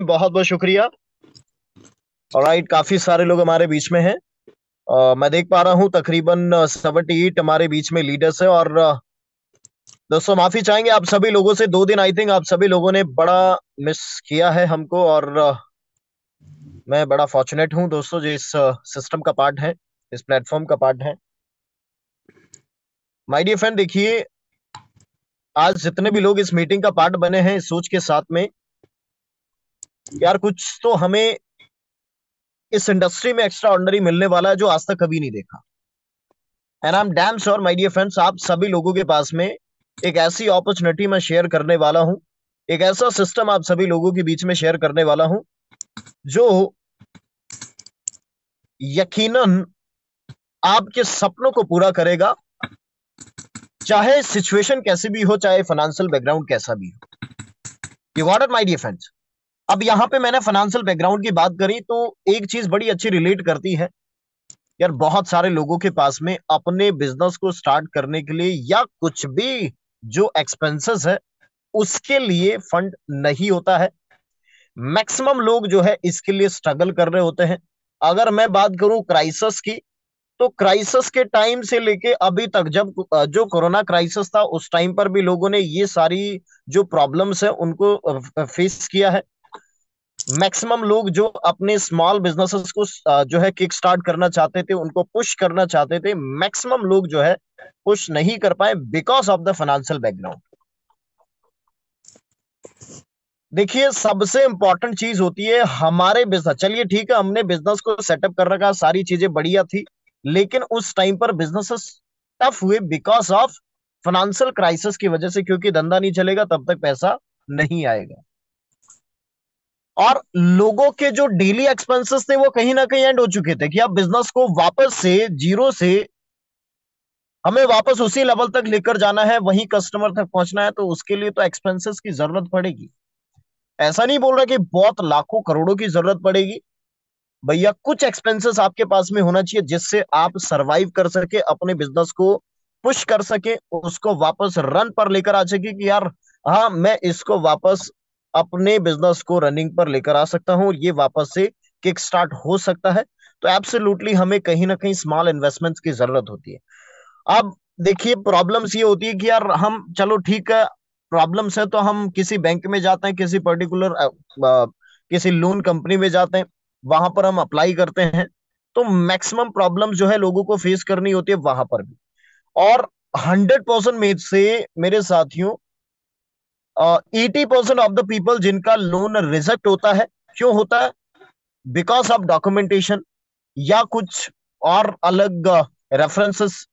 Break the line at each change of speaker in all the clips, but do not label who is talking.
बहुत बहुत शुक्रिया। ऑलराइट, काफी सारे लोग हमारे बीच में हैं। मैं देख पा रहा हूँ तकरीबन 78 हमारे बीच में लीडर्स है। और दोस्तों, माफी चाहेंगे आप सभी लोगों से। 2 दिन आई थिंक आप सभी लोगों ने बड़ा मिस किया है हमको। और मैं बड़ा फॉर्चुनेट हूँ दोस्तों, जो इस सिस्टम का पार्ट है, इस प्लेटफॉर्म का पार्ट है। माय डियर फ्रेंड, देखिए, आज जितने भी लोग इस मीटिंग का पार्ट बने हैं, इस सोच के साथ में, यार कुछ तो हमें इस इंडस्ट्री में एक्स्ट्रा ऑर्डिनरी मिलने वाला है जो आज तक कभी नहीं देखा। And I am damn sure my dear friends, आप सभी लोगों के पास में एक ऐसी अपॉर्चुनिटी मैं शेयर करने वाला हूं, एक ऐसा सिस्टम आप सभी लोगों के बीच में शेयर करने वाला हूं, जो यकीनन आपके सपनों को पूरा करेगा, चाहे सिचुएशन कैसी भी हो, चाहे फाइनेंशियल बैकग्राउंड कैसा भी हो। You got it my dear friends. अब यहाँ पे मैंने फाइनेंशियल बैकग्राउंड की बात करी तो एक चीज बड़ी अच्छी रिलेट करती है। यार, बहुत सारे लोगों के पास में अपने बिजनेस को स्टार्ट करने के लिए या कुछ भी जो एक्सपेंसेस है उसके लिए फंड नहीं होता है। मैक्सिमम लोग जो है इसके लिए स्ट्रगल कर रहे होते हैं। अगर मैं बात करूं क्राइसिस की, तो क्राइसिस के टाइम से लेके अभी तक, जब जो कोरोना क्राइसिस था उस टाइम पर भी लोगों ने ये सारी जो प्रॉब्लम्स है उनको फेस किया है। मैक्सिमम लोग जो अपने स्मॉल बिजनेसेस को जो है किक स्टार्ट करना चाहते थे, उनको पुश करना चाहते थे, मैक्सिमम लोग जो है पुश नहीं कर पाए because of the financial background. देखिए, सबसे इंपॉर्टेंट चीज होती है हमारे बिजनेस। चलिए ठीक है, हमने बिजनेस को सेटअप कर रखा, सारी चीजें बढ़िया थी, लेकिन उस टाइम पर बिजनेसेस टफ हुए बिकॉज ऑफ फाइनेंशियल क्राइसिस की वजह से, क्योंकि धंधा नहीं चलेगा तब तक पैसा नहीं आएगा। और लोगों के जो डेली एक्सपेंसेस थे वो कहीं ना कहीं एंड हो चुके थे कि अब बिजनेस को वापस से जीरो से हमें वापस उसी लेवल तक लेकर जाना है, वही कस्टमर तक पहुंचना है, तो उसके लिए तो एक्सपेंसेस की जरूरत पड़ेगी। ऐसा नहीं बोल रहा कि बहुत लाखों करोड़ों की जरूरत पड़ेगी। भैया, कुछ एक्सपेंसेस आपके पास में होना चाहिए जिससे आप सरवाइव कर सके, अपने बिजनेस को पुश कर सके, उसको वापस रन पर लेकर आ सके कि यार हाँ, मैं इसको वापस अपने बिजनेस को रनिंग पर लेकर आ सकता हूँ और ये वापस से किक स्टार्ट हो सकता है। तो एब्सोल्युटली हमें कहीं ना कहीं स्मॉल इन्वेस्टमेंट्स की जरूरत होती है। अब देखिए, प्रॉब्लम्स ये होती है कि यार हम, चलो ठीक है, प्रॉब्लम्स है तो हम किसी बैंक में जाते हैं, किसी पर्टिकुलर किसी लोन कंपनी में जाते हैं, वहां पर हम अप्लाई करते हैं, तो मैक्सिमम प्रॉब्लम जो है लोगों को फेस करनी होती है वहां पर भी। और 100% में से मेरे साथियों, 80% ऑफ द पीपल जिनका लोन रिजेक्ट होता है, क्यों होता है? बिकॉज ऑफ डॉक्यूमेंटेशन या कुछ और अलग रेफरेंसेस।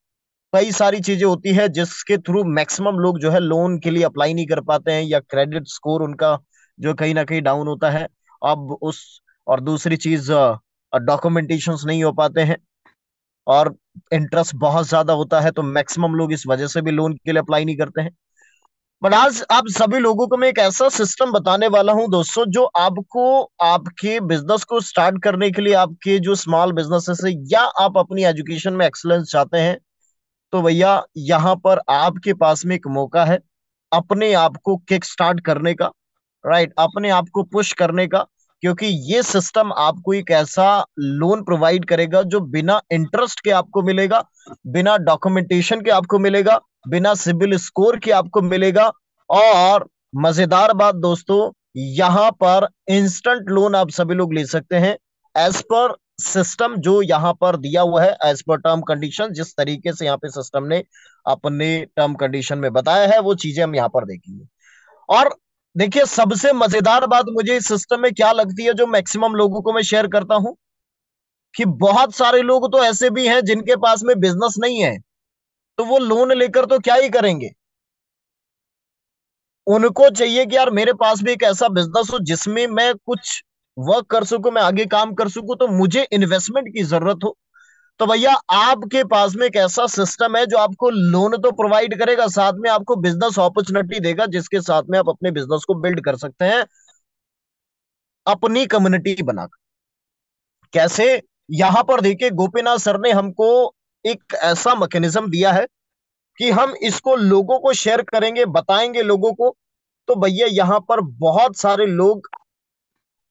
कई सारी चीजें होती है जिसके थ्रू मैक्सिमम लोग जो है लोन के लिए अप्लाई नहीं कर पाते हैं, या क्रेडिट स्कोर उनका जो कहीं ना कहीं डाउन होता है। अब उस, और दूसरी चीज, डॉक्यूमेंटेशंस नहीं हो पाते हैं, और इंटरेस्ट बहुत ज्यादा होता है, तो मैक्सिमम लोग इस वजह से भी लोन के लिए अप्लाई नहीं करते हैं। बट आज आप सभी लोगों को मैं एक ऐसा सिस्टम बताने वाला हूं दोस्तों, जो आपको आपके बिजनेस को स्टार्ट करने के लिए, आपके जो स्मॉल बिजनेसेस है, या आप अपनी एजुकेशन में एक्सलेंस चाहते हैं, तो भैया यहाँ पर आपके पास में एक मौका है अपने आप को किक स्टार्ट करने का, राइट, अपने आप को पुश करने का। क्योंकि ये सिस्टम आपको एक ऐसा लोन प्रोवाइड करेगा जो बिना इंटरेस्ट के आपको मिलेगा, बिना डॉक्यूमेंटेशन के आपको मिलेगा, बिना सिबिल स्कोर के आपको मिलेगा। और मजेदार बात दोस्तों, यहाँ पर इंस्टेंट लोन आप सभी लोग ले सकते हैं, एज पर सिस्टम जो यहाँ पर दिया हुआ है, एज पर टर्म कंडीशन। जिस तरीके से यहाँ पे सिस्टम ने अपने टर्म कंडीशन में बताया है, वो चीजें हम यहाँ पर देखेंगे। और देखिए, सबसे मजेदार बात मुझे इस सिस्टम में क्या लगती है, जो मैक्सिमम लोगों को मैं शेयर करता हूं, कि बहुत सारे लोग तो ऐसे भी हैं जिनके पास में बिजनेस नहीं है, तो वो लोन लेकर तो क्या ही करेंगे। उनको चाहिए कि यार मेरे पास भी एक ऐसा बिजनेस हो जिसमें मैं कुछ वर्क कर सकूं, मैं आगे काम कर सकूं, तो मुझे इन्वेस्टमेंट की जरूरत हो। तो भैया, आपके पास में एक ऐसा सिस्टम है जो आपको लोन तो प्रोवाइड करेगा, साथ में आपको बिजनेस अपॉर्चुनिटी देगा, जिसके साथ में आप अपने बिजनेस को बिल्ड कर सकते हैं अपनी कम्युनिटी बनाकर। कैसे? यहां पर देखिए, गोपीनाथ सर ने हमको एक ऐसा मैकेनिज्म दिया है कि हम इसको लोगों को शेयर करेंगे, बताएंगे लोगों को। तो भैया, यहाँ पर बहुत सारे लोग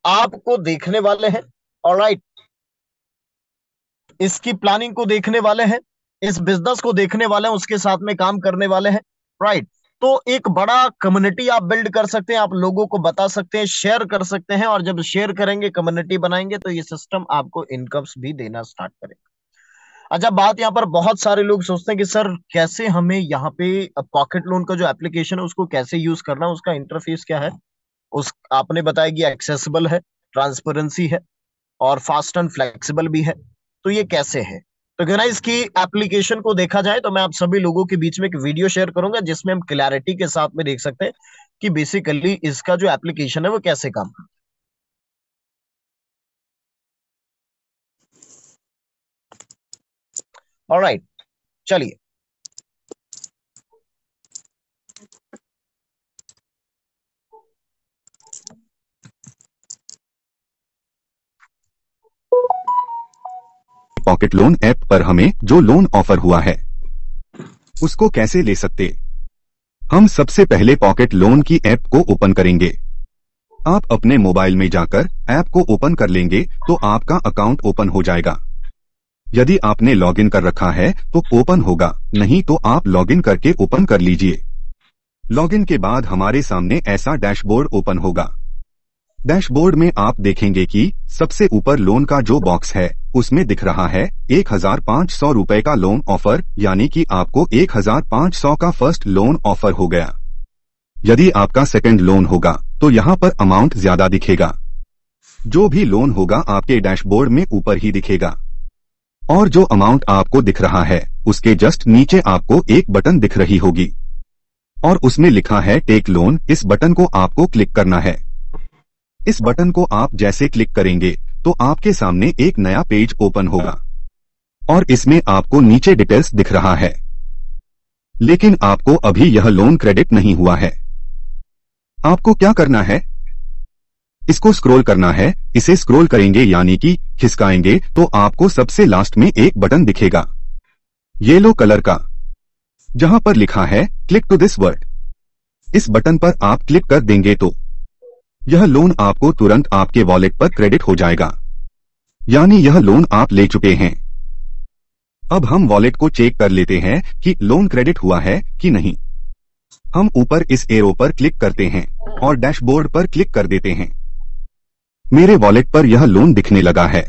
आपको देखने वाले हैं। ऑलराइट, इसकी प्लानिंग को देखने वाले हैं, इस बिजनेस को देखने वाले हैं, उसके साथ में काम करने वाले हैं। राइट, तो एक बड़ा कम्युनिटी आप बिल्ड कर सकते हैं, आप लोगों को बता सकते हैं, शेयर कर सकते हैं, और जब शेयर करेंगे, कम्युनिटी बनाएंगे, तो ये सिस्टम आपको इनकम्स भी देना स्टार्ट करेगा। अच्छा, बात यहाँ पर बहुत सारे लोग सोचते हैं कि सर कैसे हमें यहाँ पे पॉकेट लोन का जो एप्लीकेशन है उसको कैसे यूज करना है, उसका इंटरफेस क्या है। उस आपने बताया कि एक्सेसिबल है, ट्रांसपेरेंसी है, और फास्ट एंड फ्लेक्सिबल भी है। तो ये कैसे है? तो अगर इसकी एप्लीकेशन को देखा जाए तो मैं आप सभी लोगों के बीच में एक वीडियो शेयर करूंगा जिसमें हम क्लैरिटी के साथ में देख सकते हैं कि बेसिकली इसका जो एप्लीकेशन है वो कैसे काम करता है। ऑलराइट, चलिए।
पॉकेट लोन ऐप पर हमें जो लोन ऑफर हुआ है उसको कैसे ले सकते। हम सबसे पहले पॉकेट लोन की ऐप को ओपन करेंगे। आप अपने मोबाइल में जाकर ऐप को ओपन कर लेंगे तो आपका अकाउंट ओपन हो जाएगा। यदि आपने लॉगिन कर रखा है तो ओपन होगा, नहीं तो आप लॉगिन करके ओपन कर लीजिए। लॉगिन के बाद हमारे सामने ऐसा डैशबोर्ड ओपन होगा। डैशबोर्ड में आप देखेंगे कि सबसे ऊपर लोन का जो बॉक्स है उसमें दिख रहा है 1500 रुपए का लोन ऑफर, यानी कि आपको 1500 का फर्स्ट लोन ऑफर हो गया। यदि आपका सेकंड लोन होगा तो यहाँ पर अमाउंट ज्यादा दिखेगा। जो भी लोन होगा आपके डैशबोर्ड में ऊपर ही दिखेगा, और जो अमाउंट आपको दिख रहा है उसके जस्ट नीचे आपको एक बटन दिख रही होगी और उसमें लिखा है टेक लोन। इस बटन को आपको क्लिक करना है। इस बटन को आप जैसे क्लिक करेंगे तो आपके सामने एक नया पेज ओपन होगा और इसमें आपको नीचे डिटेल्स दिख रहा है, लेकिन आपको अभी यह लोन क्रेडिट नहीं हुआ है। आपको क्या करना है, इसको स्क्रॉल करना है। इसे स्क्रॉल करेंगे यानी कि खिसकाएंगे तो आपको सबसे लास्ट में एक बटन दिखेगा येलो कलर का, जहां पर लिखा है क्लिक टू दिस वर्ड। इस बटन पर आप क्लिक कर देंगे तो यह लोन आपको तुरंत आपके वॉलेट पर क्रेडिट हो जाएगा, यानी यह लोन आप ले चुके हैं। अब हम वॉलेट को चेक कर लेते हैं कि लोन क्रेडिट हुआ है कि नहीं। हम ऊपर इस एरो पर क्लिक करते हैं और डैशबोर्ड पर क्लिक कर देते हैं। मेरे वॉलेट पर यह लोन दिखने लगा है,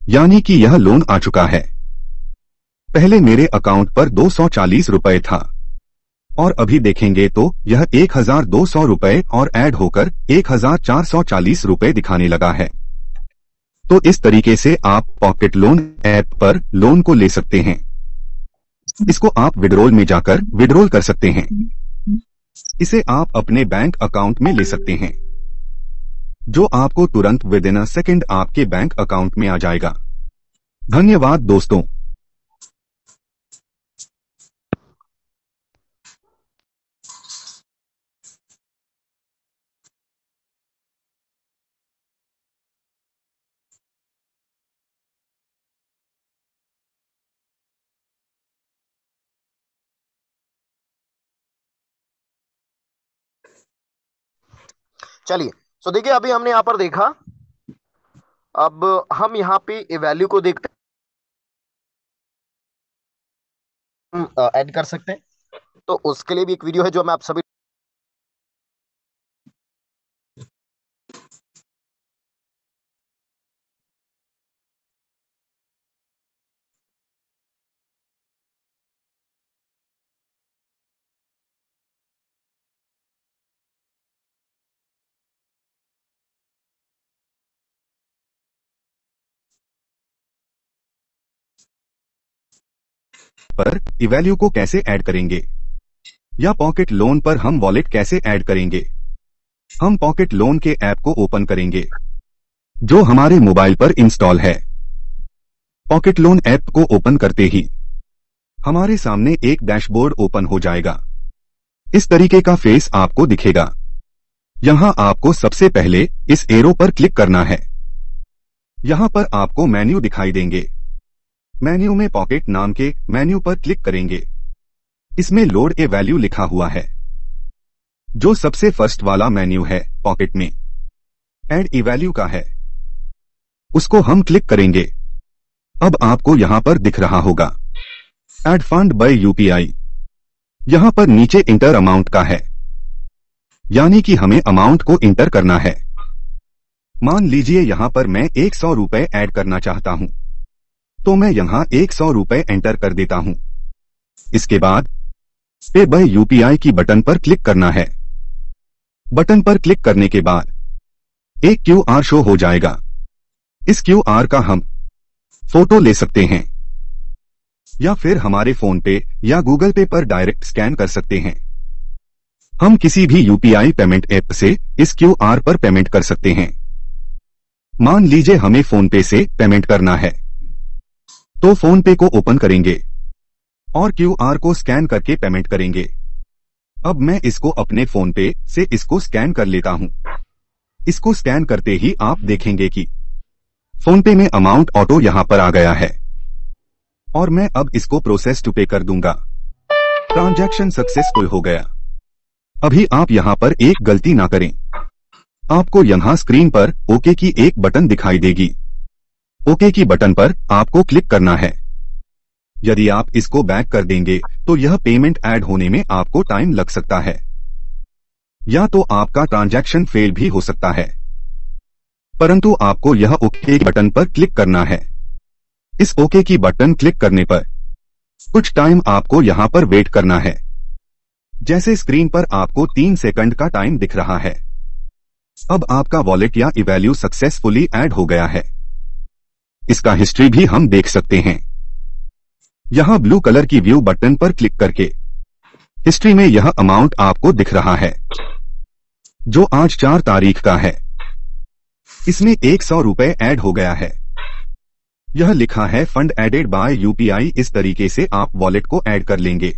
यानी कि यह लोन आ चुका है। पहले मेरे अकाउंट पर 240 रुपए था और अभी देखेंगे तो यह 1200 रुपए और ऐड होकर 1440 रुपए दिखाने लगा है। तो इस तरीके से आप पॉकेट लोन ऐप पर लोन को ले सकते हैं। इसको आप विड्रॉल में जाकर विड्रॉल कर सकते हैं। इसे आप अपने बैंक अकाउंट में ले सकते हैं, जो आपको तुरंत विद इन अ सेकेंड आपके बैंक अकाउंट में आ जाएगा। धन्यवाद दोस्तों।
चलिए, तो देखिए अभी हमने यहाँ पर देखा। अब हम यहाँ पे वैल्यू को देखते हैं, ऐड कर सकते हैं। तो उसके लिए भी एक वीडियो है जो मैं आप सभी
पर इवैल्यू को कैसे ऐड करेंगे, या पॉकेट लोन पर हम वॉलेट कैसे ऐड करेंगे। हम पॉकेट लोन के ऐप को ओपन करेंगे जो हमारे मोबाइल पर इंस्टॉल है। पॉकेट लोन ऐप को ओपन करते ही हमारे सामने एक डैशबोर्ड ओपन हो जाएगा। इस तरीके का फेस आपको दिखेगा। यहां आपको सबसे पहले इस एरो पर क्लिक करना है। यहां पर आपको मेन्यू दिखाई देंगे। मेन्यू में पॉकेट नाम के मेन्यू पर क्लिक करेंगे। इसमें लोड ए वैल्यू लिखा हुआ है, जो सबसे फर्स्ट वाला मेन्यू है पॉकेट में। ऐड ई वैल्यू का है, उसको हम क्लिक करेंगे। अब आपको यहां पर दिख रहा होगा ऐड फंड बाय यूपीआई। यहां पर नीचे इंटर अमाउंट का है, यानी कि हमें अमाउंट को इंटर करना है। मान लीजिए यहां पर मैं 100 रुपए ऐड करना चाहता हूं, तो मैं यहां 100 रुपए एंटर कर देता हूं। इसके बाद पे बाय यूपीआई की बटन पर क्लिक करना है। बटन पर क्लिक करने के बाद एक क्यूआर शो हो जाएगा। इस क्यूआर का हम फोटो ले सकते हैं या फिर हमारे फोन पे या गूगल पे पर डायरेक्ट स्कैन कर सकते हैं। हम किसी भी यूपीआई पेमेंट ऐप से इस क्यूआर पर पेमेंट कर सकते हैं। मान लीजिए हमें फोन पे से पेमेंट करना है, तो फोन पे को ओपन करेंगे और क्यूआर को स्कैन करके पेमेंट करेंगे। अब मैं इसको अपने फोन पे से इसको स्कैन कर लेता हूं। इसको स्कैन करते ही आप देखेंगे कि फोन पे में अमाउंट ऑटो यहां पर आ गया है और मैं अब इसको प्रोसेस टू पे कर दूंगा। ट्रांजैक्शन सक्सेसफुल हो गया। अभी आप यहां पर एक गलती ना करें। आपको यहां स्क्रीन पर ओके की एक बटन दिखाई देगी। ओके की बटन पर आपको क्लिक करना है। यदि आप इसको बैक कर देंगे तो यह पेमेंट ऐड होने में आपको टाइम लग सकता है, या तो आपका ट्रांजैक्शन फेल भी हो सकता है। परंतु आपको यह ओके बटन पर क्लिक करना है। इस ओके की बटन क्लिक करने पर कुछ टाइम आपको यहां पर वेट करना है। जैसे स्क्रीन पर आपको 3 सेकंड का टाइम दिख रहा है। अब आपका वॉलेट या इवैल्यू सक्सेसफुली ऐड हो गया है। इसका हिस्ट्री भी हम देख सकते हैं। यहां ब्लू कलर की व्यू बटन पर क्लिक करके हिस्ट्री में यह अमाउंट आपको दिख रहा है, जो आज 4 तारीख का है। इसमें 100 रुपए ऐड हो गया है। यह लिखा है फंड एडेड बाय यूपीआई। इस तरीके से आप वॉलेट को ऐड कर लेंगे।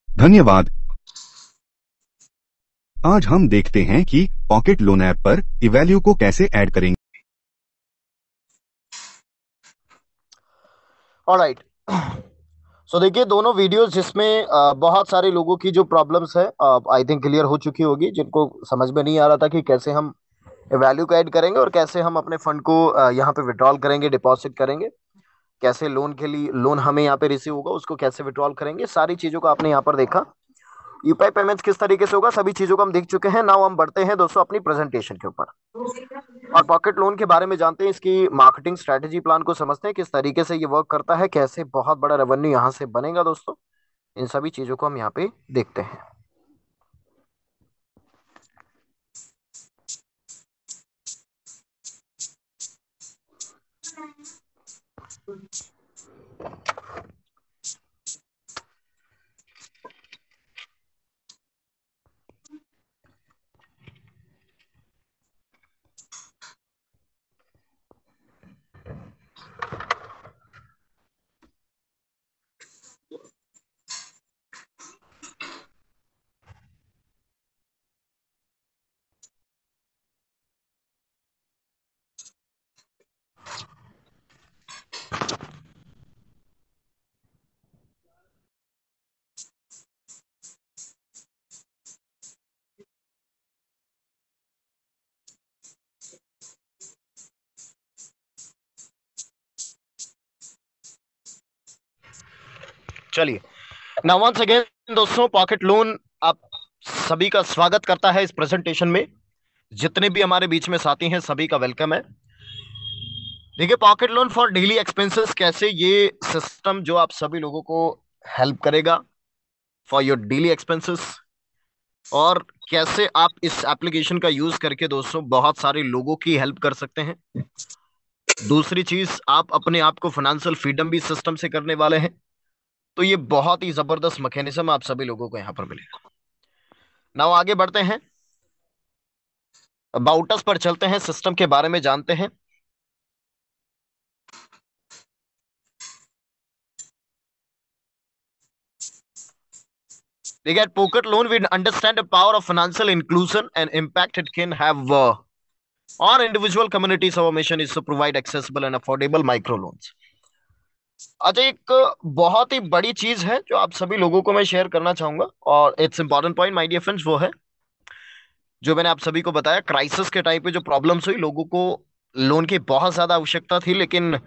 धन्यवाद। आज हम देखते हैं कि पॉकेट लोन ऐप पर इवैल्यू को कैसे ऐड करेंगे।
ऑलराइट, सो देखिए दोनों वीडियोस जिसमें बहुत सारे लोगों की जो प्रॉब्लम्स है आई थिंक क्लियर हो चुकी होगी, जिनको समझ में नहीं आ रहा था कि कैसे हम वैल्यू को ऐड करेंगे और कैसे हम अपने फंड को यहाँ पे विड्रॉल करेंगे, डिपॉजिट करेंगे, कैसे लोन के लिए लोन हमें यहाँ पे रिसीव होगा उसको कैसे विड्रॉल करेंगे, सारी चीजों को आपने यहाँ पर देखा। यूपीआई पेमेंट्स किस तरीके से होगा, सभी चीजों को हम देख चुके हैं। नाउ हम बढ़ते हैं दोस्तों अपनी प्रेजेंटेशन के ऊपर और पॉकेट लोन के बारे में जानते हैं, इसकी मार्केटिंग स्ट्रेटेजी प्लान को समझते हैं, किस तरीके से ये वर्क करता है, कैसे बहुत बड़ा रेवेन्यू यहाँ से बनेगा दोस्तों। इन सभी चीजों को हम यहाँ पे देखते हैं। चलिए, नाउ वंस अगेन दोस्तों, पॉकेट लोन आप सभी का स्वागत करता है इस प्रेजेंटेशन में। जितने भी हमारे बीच में साथी हैं सभी का वेलकम है। देखिए pocket loan for daily expenses, कैसे ये सिस्टम जो आप सभी लोगों को हेल्प करेगा फॉर योर डेली एक्सपेंसेस, और कैसे आप इस एप्लीकेशन का यूज करके दोस्तों बहुत सारे लोगों की हेल्प कर सकते हैं। दूसरी चीज, आप अपने आप को फाइनेंशियल फ्रीडम भी सिस्टम से करने वाले हैं। तो ये बहुत ही जबरदस्त मैकेनिज्म आप सभी लोगों को यहां पर मिलेगा। नाउ आगे बढ़ते हैं, अबाउट अस पर चलते हैं, सिस्टम के बारे में जानते हैं। देखिए at Pocket Loan we understand the power of financial inclusion and impact it can have on individual communities. Our mission is to provide accessible and affordable micro loans. अच्छा, एक बहुत ही बड़ी चीज है जो आप सभी लोगों को मैं शेयर करना चाहूंगा और it's important point my dear friends, वो है जो मैंने आप सभी को बताया, क्राइसिस के टाइम पे जो प्रॉब्लम्स हुई, लोगों को लोन की बहुत ज्यादा आवश्यकता थी, लेकिन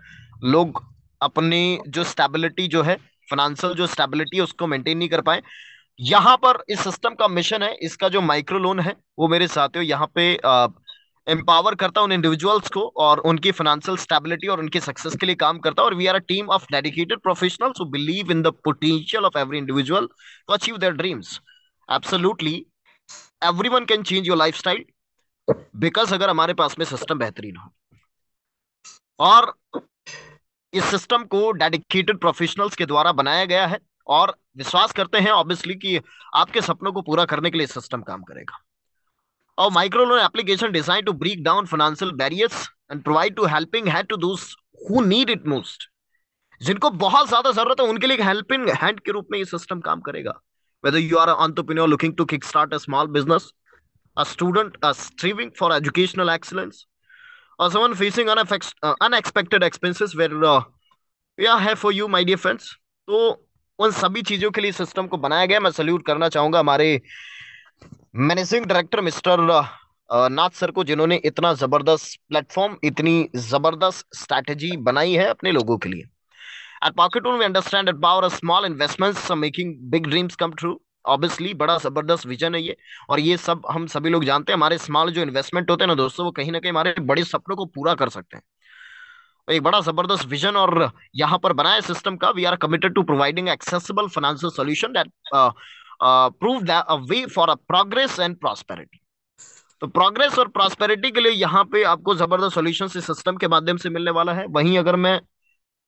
लोग अपनी जो स्टेबिलिटी जो है, फाइनेंशियल जो स्टेबिलिटी है, उसको मेंटेन नहीं कर पाए। यहाँ पर इस सिस्टम का मिशन है, इसका जो माइक्रो लोन है वो मेरे साथियों यहाँ पे एम्पावर करता है उन इंडिविजुअल्स को और उनकी फाइनेंशियल स्टेबिलिटी और उनकी सक्सेस के लिए काम करता है। और we are a team of dedicated professionals who believe in the potential of every individual to achieve their dreams. Absolutely everyone can change your lifestyle, because अगर हमारे पास में सिस्टम बेहतरीन हो, और इस सिस्टम को डेडिकेटेड प्रोफेशनल्स के द्वारा बनाया गया है, और विश्वास करते हैं ऑब्वियसली कि आपके सपनों को पूरा करने के लिए सिस्टम काम करेगा। और micro loan application design to break down financial barriers and provide to helping hand to those who need it most. जिनको बहुत ज्यादा जरूरत है उनके लिए हेल्पिंग हैंड के रूप में ये सिस्टम काम करेगा। Whether you are an entrepreneur looking to kickstart a small business, a student striving for educational excellence, or someone facing unexpected expenses, where we are here for you, my dear friends. तो उन सभी चीजों के लिए system को बनाया गया। मैं सल्यूट करना चाहूंगा हमारे मैनेजिंग डायरेक्टर मिस्टर नाथ सर को, जिन्होंने इतना जबरदस्त प्लेटफॉर्म, इतनी जबरदस्त स्ट्रैटेजी बनाई है अपने लोगों के लिए। At Pocket we understand that power of small investments making big dreams come true. Obviously बड़ा जबरदस्त विजन है ये, और ये सब हम सभी लोग जानते हैं। हमारे स्मॉल जो इन्वेस्टमेंट होते हैं ना दोस्तों, वो कहीं ना कहीं हमारे बड़े सपनों को पूरा कर सकते हैं। एक बड़ा जबरदस्त विजन और यहाँ पर बनाया सिस्टम का। We are committed to providing accessible financial solution that prove that a way for a progress and prosperity. तो प्रोग्रेस और प्रॉस्पेरिटी के लिए यहाँ पे आपको जबरदस्त सॉल्यूशन इस सिस्टम के माध्यम से मिलने वाला है। वहीं अगर मैं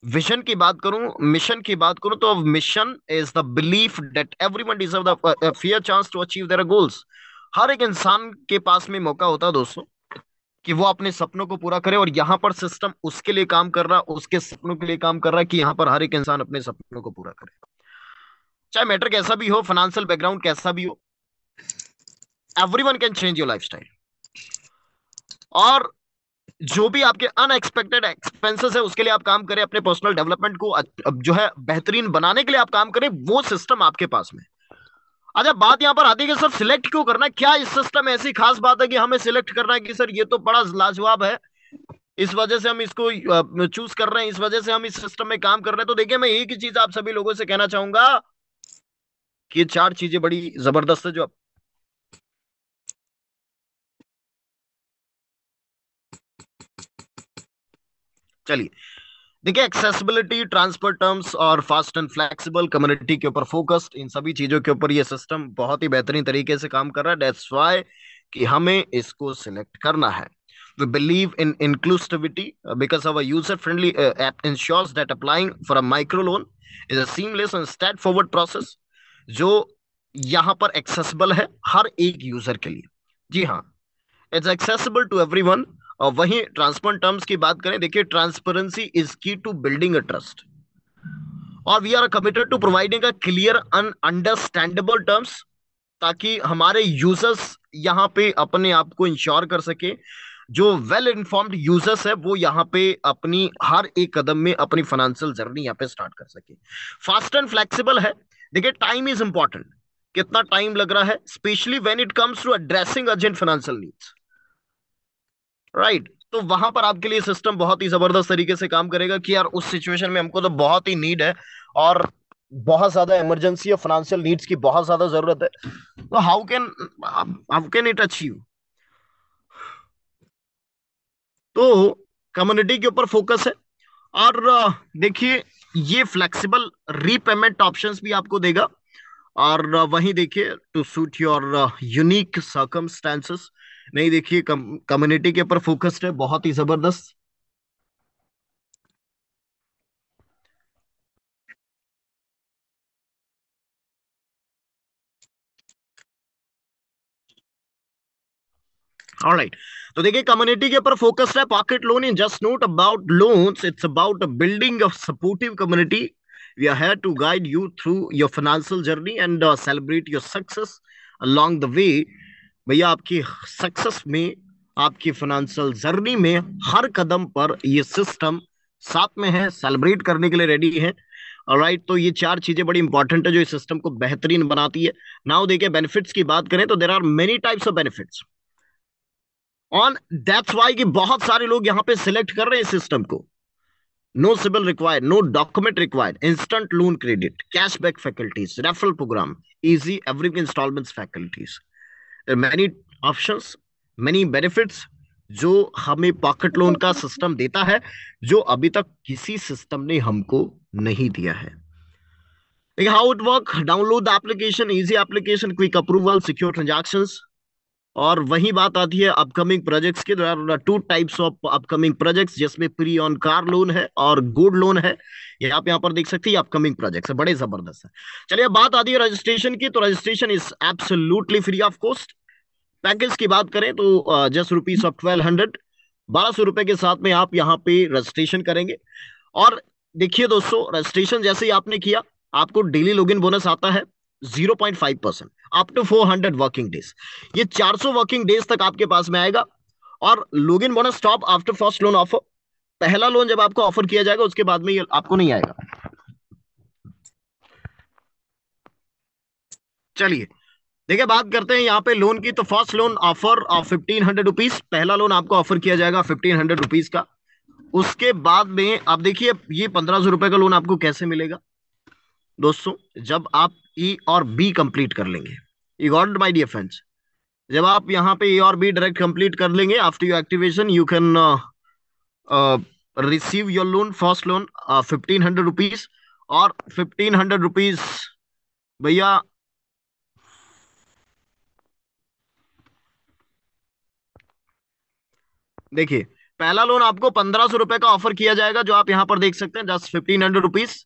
विजन की बात करूं, मिशन की बात करूं, तो mission is the belief that everyone deserve the fair chance to achieve their goals. हर एक इंसान के पास में मौका होता है दोस्तों कि वो अपने सपनों को पूरा करे, और यहाँ पर सिस्टम उसके लिए काम कर रहा है, उसके सपनों के लिए काम कर रहा है कि यहाँ पर हर एक इंसान अपने सपनों को पूरा करे, चाहे मैटर कैसा भी हो, फाइनेंशियल बैकग्राउंड कैसा भी हो। Everyone can change your lifestyle. और जो भी आपके अनएक्सपेक्टेड एक्सपेंसेस है उसके लिए आप काम करें, अपने पर्सनल डेवलपमेंट को जो है बेहतरीन बनाने के लिए आप काम करें, वो सिस्टम आपके पास में। अच्छा, बात यहां पर आती है कि सर सिलेक्ट क्यों करना है, क्या इस सिस्टम में ऐसी खास बात है कि हमें सिलेक्ट करना है कि सर ये तो बड़ा लाजवाब है, इस वजह से हम इसको चूज कर रहे हैं, इस वजह से हम इस सिस्टम में काम कर रहे हैं। तो देखिए, मैं एक ही चीज आप सभी लोगों से कहना चाहूंगा कि ये चार चीजें बड़ी जबरदस्त है जो चलिए देखिए, एक्सेसिबिलिटी, ट्रांसफर टर्म्स और फास्ट एंड फ्लेक्सिबल, कम्युनिटी के ऊपर फोकस्ड, इन सभी चीजों के ऊपर ये सिस्टम बहुत ही बेहतरीन तरीके से काम कर रहा है। दैट्स व्हाई कि हमें इसको सिलेक्ट करना है। We believe in inclusivity because our user-friendly app ensures that applying for a micro loan is a seamless and straightforward process जो यहाँ पर एक्सेसिबल है हर एक यूजर के लिए। जी हाँ, इट्स एक्सेसिबल टू एवरीवन। और वहीं ट्रांसपेरेंट टर्म्स की बात करें, देखिए, transparency is key to building a trust, और we are committed to providing a clear and understandable terms, ताकि हमारे यूजर्स यहाँ पे अपने आप को इंश्योर कर सके। जो वेल इन्फॉर्म्ड यूजर्स है वो यहाँ पे अपनी हर एक कदम में अपनी फाइनेंशियल जर्नी यहाँ पे स्टार्ट कर सके। फास्ट एंड फ्लेक्सिबल है। देखिए, टाइम इज इंपॉर्टेंट, कितना टाइम लग रहा है, specially when it comes to addressing urgent financial needs, right. तो वहां पर आपके लिए सिस्टम बहुत ही जबरदस्त तरीके से काम करेगा कि यार उस सिचुएशन में हमको तो बहुत ही नीड है और बहुत ज्यादा इमरजेंसी और फाइनेंशियल नीड्स की बहुत ज्यादा जरूरत है, तो हाउ कैन इट अचीव। तो कम्युनिटी के ऊपर फोकस है। और देखिए, ये फ्लेक्सिबल रीपेमेंट ऑप्शंस भी आपको देगा। और वहीं देखिए, to suit your unique circumstances. नहीं, देखिए, कम्युनिटी के ऊपर फोकस्ड है, बहुत ही जबरदस्त। ऑलराइट, तो देखिए, कम्युनिटी के ऊपर फोकस्ड है। Pocket loan in just not about loans, it's about building a supportive community. We are here to guide you through your financial journey and celebrate your success along the way. भैया, आपकी success में, आपकी financial journey में हर कदम पर ये system साथ में है, सेलिब्रेट करने के लिए रेडी है। ऑलराइट, तो ये चार चीजें बड़ी इंपॉर्टेंट है जो इस सिस्टम को बेहतरीन बनाती है। नाउ देखिए, बेनिफिट्स की बात करें तो there are many types of benefits. On that's why कि बहुत सारे लोग यहां पे सिलेक्ट कर रहे हैं सिस्टम को। No CIBIL required, no document required, instant loan credit, cashback faculties, referral program, easy every installments faculties, many options, many benefits जो हमें पॉकेट लोन का सिस्टम देता है, जो अभी तक किसी सिस्टम ने हमको नहीं दिया है। How it work, download the application, easy application, quick approval, secure transactions. और वही बात आती है अपकमिंग प्रोजेक्ट्स की। There are two types of upcoming projects, जिसमें प्री ऑन कार लोन है और गोल्ड लोन है। ये आप यहाँ पर देख सकते हैं, अपकमिंग प्रोजेक्ट्स है, बड़े जबरदस्त है। चलिए अब बात आती है रजिस्ट्रेशन की, तो registration is absolutely free of cost. Package की बात करें तो जस्ट रुपीज ऑफ 1200, 1200 रुपए के साथ में आप यहाँ पे रजिस्ट्रेशन करेंगे। और देखिए दोस्तों, रजिस्ट्रेशन जैसे ही आपने किया, आपको डेली लॉगिन बोनस आता है 0.5% अप टू 400 वर्किंग डेज। ये 400 वर्किंग डेज तक आपके पास में आएगा। और login bonus stop after first loan offer. पहला लोन जब आपको ऑफर किया जाएगा, उसके बाद में ये आपको नहीं आएगा। चलिए देखिए, बात करते हैं यहाँ पे लोन की। तो first loan offer of 1500 rupees, पहला लोन आपको ऑफर किया जाएगा 1500 रुपीज का। उसके बाद में आप देखिए, ये 1500 रुपए का लोन आपको कैसे मिलेगा दोस्तों, जब आप ई और बी कंप्लीट कर लेंगे। You got my dear friends, जब आप यहाँ पे ए और बी डायरेक्ट कंप्लीट कर लेंगे, after your activation you can receive your loan, first loan 1500 rupees. और 1500 रुपीज भैया, देखिए पहला लोन आपको 1500 रुपए का ऑफर किया जाएगा, जो आप यहाँ पर देख सकते हैं, जस्ट 1500 रुपीज।